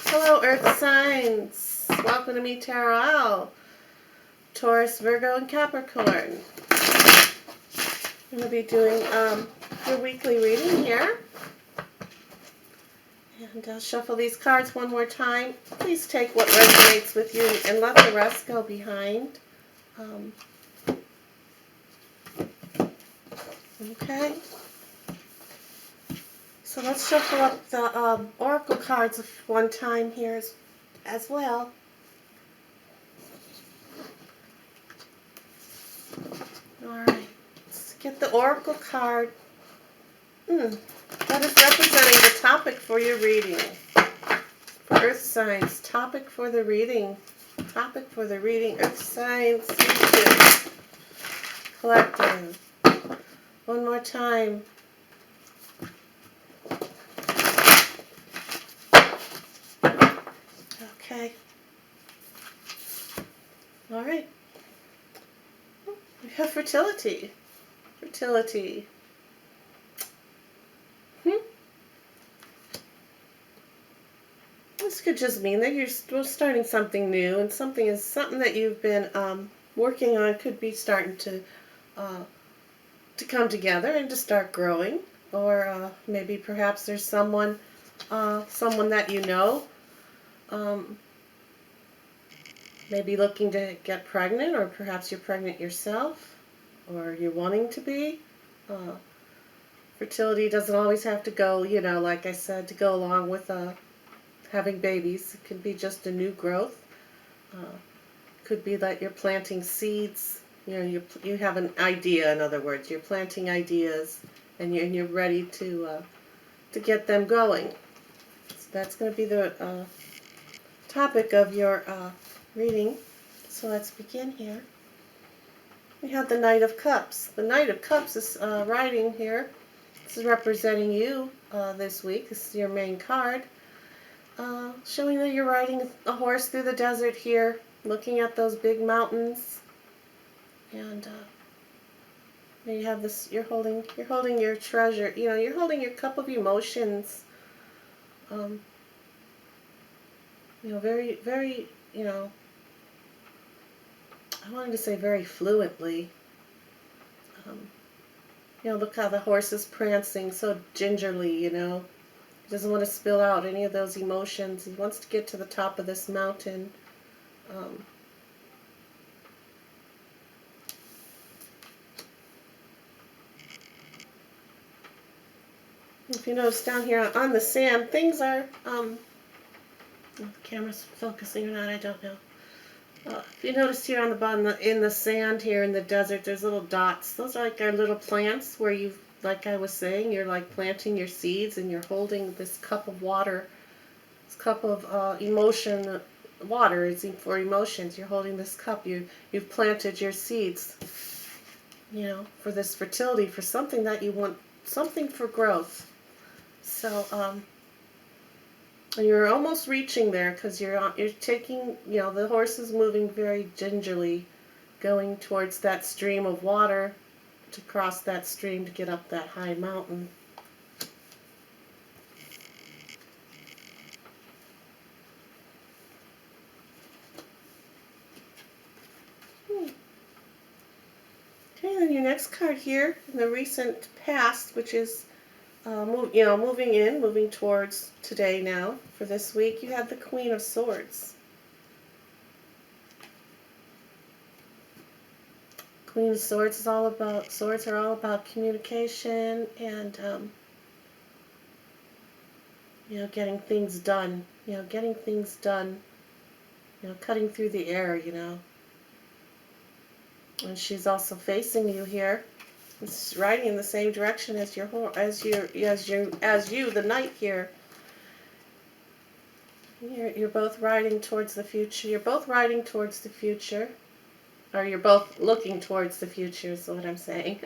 Hello, Earth signs. Welcome to me, Tarot Owl. Taurus, Virgo, and Capricorn. I'm going to be doing your weekly reading here. And I'll shuffle these cards one more time. Please take what resonates with you and let the rest go behind. Okay. So let's shuffle up the oracle cards one time here as well. Alright, let's get the oracle card. That is representing the topic for your reading. For Earth signs, topic for the reading. Topic for the reading, Earth signs, collective. One more time. Okay. All right. We have fertility. Fertility. This could just mean that you're starting something new, and something that you've been working on could be starting to come together and to start growing. Or maybe perhaps there's someone that you know maybe looking to get pregnant, or perhaps you're pregnant yourself, or you're wanting to be. Fertility doesn't always have to go, like I said, to go along with having babies. It could be just a new growth. Could be that you're planting seeds. You have an idea. In other words, you're planting ideas, and you're ready to get them going. So that's going to be the topic of your reading. So let's begin here. We have the Knight of Cups. The Knight of Cups is riding here. This is representing you this week. This is your main card. Showing that you're riding a horse through the desert here, looking at those big mountains, and you have this. You're holding your treasure. You're holding your cup of emotions. Very, very. I wanted to say very fluently. Look how the horse is prancing so gingerly. He doesn't want to spill out any of those emotions. He wants to get to the top of this mountain. If you notice down here on the sand, things are, the camera's focusing or not, I don't know. If you notice here on the bottom, in the sand here in the desert, there's little dots. Those are like our little plants where like I was saying, you're like planting your seeds, and you're holding this cup of water, this cup of emotion. Water is for emotions. You're holding this cup. You've planted your seeds, for this fertility, for something that you want, something for growth. So, and you're almost reaching there, because you're taking, the horse is moving very gingerly, going towards that stream of water, to cross that stream to get up that high mountain. Okay, then your next card here, in the recent past, which is moving towards today now, for this week, you have the Queen of Swords. Queen of Swords are all about communication and, getting things done, cutting through the air, And she's also facing you here. It's riding in the same direction as you, the knight here. You're both riding towards the future. You're both riding towards the future, or you're both looking towards the future, is what I'm saying.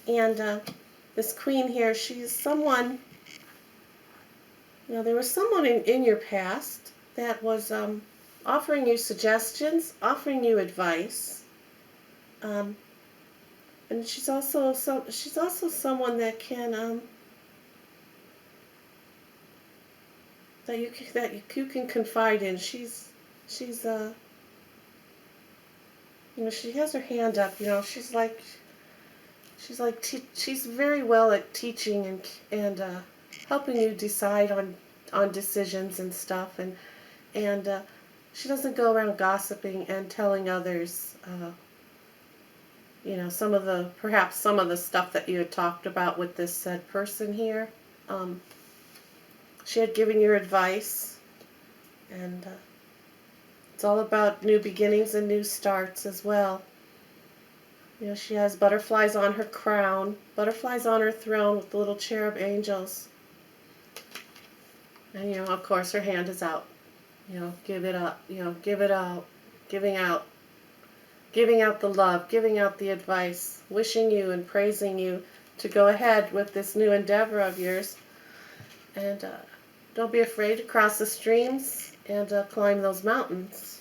And this queen here, she's someone. There was someone in your past that was offering you suggestions, offering you advice. And she's also someone that can you can confide in. She's she has her hand up. She's very well at teaching and helping you decide on decisions and stuff, and she doesn't go around gossiping and telling others perhaps some of the stuff that you had talked about with this said person here. um, she had given you advice, and it's all about new beginnings and new starts as well. She has butterflies on her crown, butterflies on her throne with the little cherub angels. And, of course, her hand is out. Give it up, give it out, giving out the love, giving out the advice, wishing you and praising you to go ahead with this new endeavor of yours. And don't be afraid to cross the streams and climb those mountains.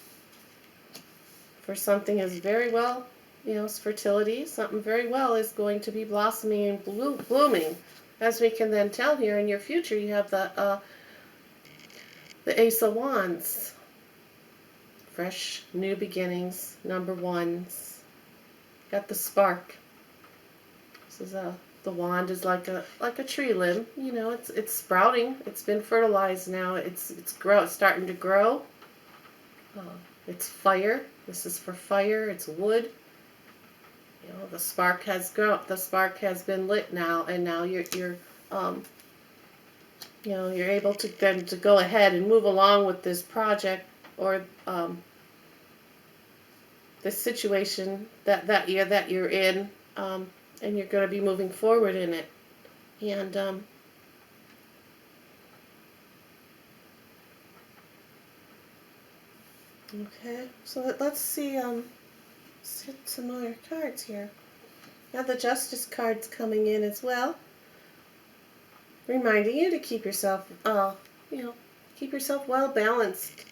For something is very well, it's fertility, something very well is going to be blossoming and blooming. As we can then tell here in your future, you have the Ace of Wands. Fresh, new beginnings, number ones. Got the spark. This is the wand is like a tree limb. It's sprouting. It's been fertilized now. It's starting to grow. It's fire. This is for fire. It's wood. The spark has grown. The spark has been lit now, and now you're able to go ahead and move along with this project or this situation that you're in, and you're going to be moving forward in it. And okay, so let's see some other cards here. Now the Justice card's coming in as well, reminding you to keep yourself keep yourself well balanced.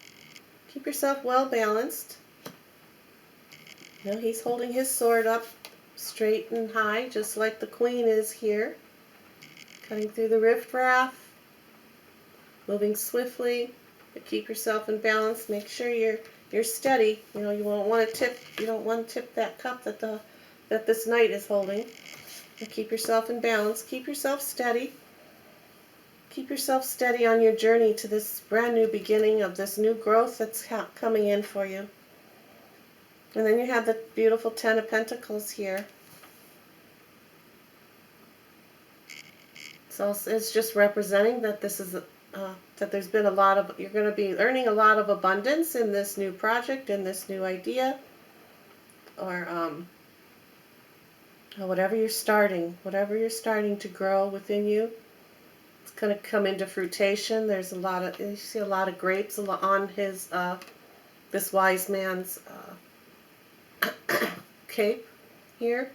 Keep yourself well balanced. He's holding his sword up straight and high, just like the Queen is here, cutting through the riffraff, moving swiftly. But keep yourself in balance. Make sure you're steady. You don't want to tip that cup that this knight is holding. But keep yourself in balance. Keep yourself steady. Keep yourself steady on your journey to this brand new beginning of this new growth that's coming in for you. And then you have the beautiful Ten of Pentacles here. So it's just representing that this is that there's been you're going to be earning a lot of abundance in this new project, in this new idea, or whatever you're starting to grow within you. It's going to come into fruition. There's you see a lot of grapes on his this wise man's cape here.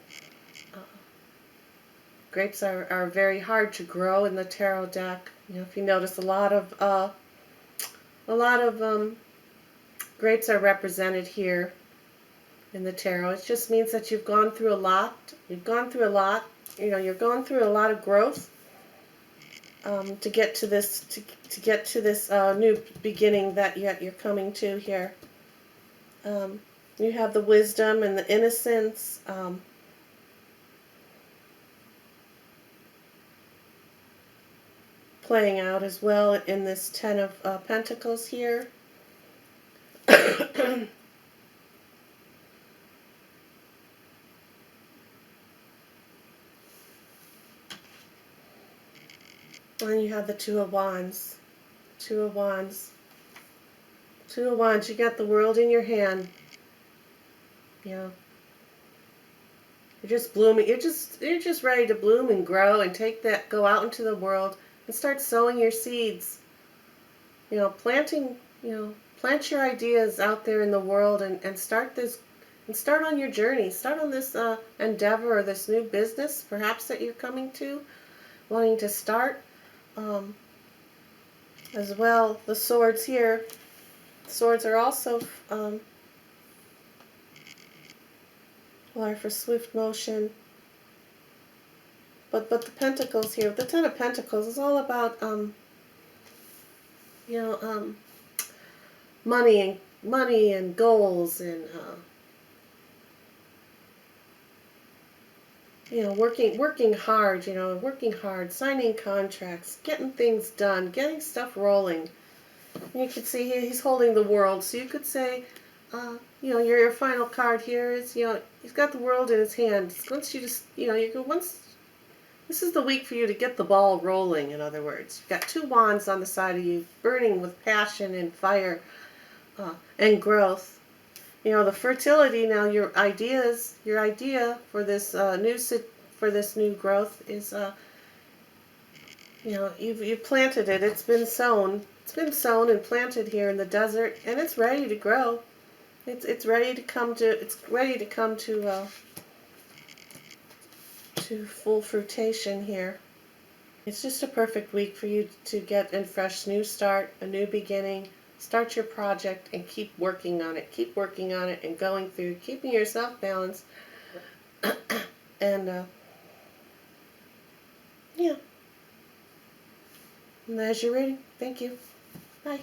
Grapes are very hard to grow in the tarot deck. If you notice, a lot of grapes are represented here in the tarot. It just means that you've gone through a lot. You're going through a lot of growth to get to this new beginning that you're coming to here. You have the wisdom and the innocence. Playing out as well in this Ten of Pentacles here. And you have the Two of Wands. Two of Wands. Two of Wands. You got the world in your hand. You're just blooming. You're just ready to bloom and grow and go out into the world and start sowing your seeds. Plant your ideas out there in the world and start on your journey. Start on this endeavor or this new business, perhaps that you're wanting to start. As well, the swords here. Swords are also are for swift motion. But the pentacles here, the Ten of Pentacles is all about you know, money and goals and working hard, working hard, signing contracts, getting things done, getting stuff rolling. And you can see he's holding the world, so you could say, your final card here is, he's got the world in his hand. Once you just, you go once. This is the week for you to get the ball rolling. In other words, you've got two wands on the side of you, burning with passion and fire and growth. The fertility. Now, your idea for this new growth is, you've planted it. It's been sown. It's been sown and planted here in the desert, and it's ready to grow. It's ready to come to. It's ready to come to full fruition here. It's just a perfect week for you to get a fresh new start, a new beginning. Start your project and keep working on it. Keep working on it and going through, keeping yourself balanced. And yeah. And there's your reading. Thank you. Bye.